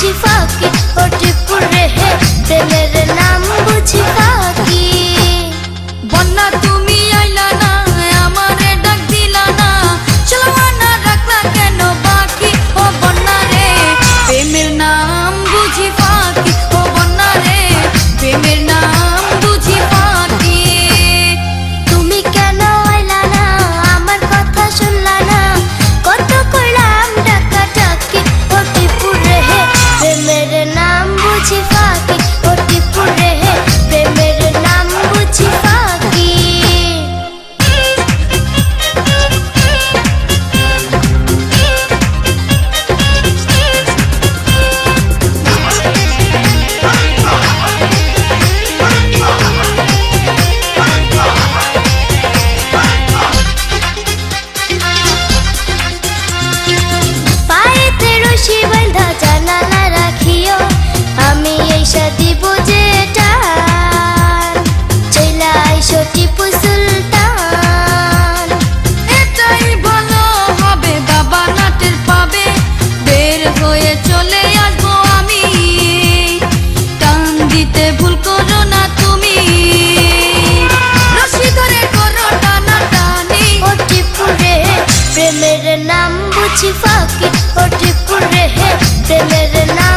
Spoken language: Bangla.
বুঝি ফাঁকি ও টিপুর রে হে প্রেমের নাম বুঝি ফাঁকি বন্যা তুমি আইলা না আমারে ডাক দিলা না চলওয়ানা রাখলা কেন বাকি ও বন্যা রে প্রেমের নাম বুঝি ফাঁকি ও বন্যা রে প্রেমের নাম বুঝি ফাঁকি তুমি কেন আইলা না আমার কথা শুনলা না কত কইলাম ডাকা ডাকি ও টিপুর রে হে প্রেমের নাম বুঝি ফাঁকি ও টিপুর রে হে প্রেমের নাম বুঝি ফাঁকি পায়েতে রশি বাঁধা জানালা রাখিও আমি এইসা দিব যে টান চইলা আইসো টিপু সুলতান এটাই ভালো হবে বাবা নাটের পাবে বের হয়ে চলে আসবো আমি টান দিতে ভুল করো না তুমি রশি ধরে করো টানা টানি ও টিপু রে হে প্রেমের নাম বুঝি ফাঁকি ও টিপু রে হে প্রেমের নাম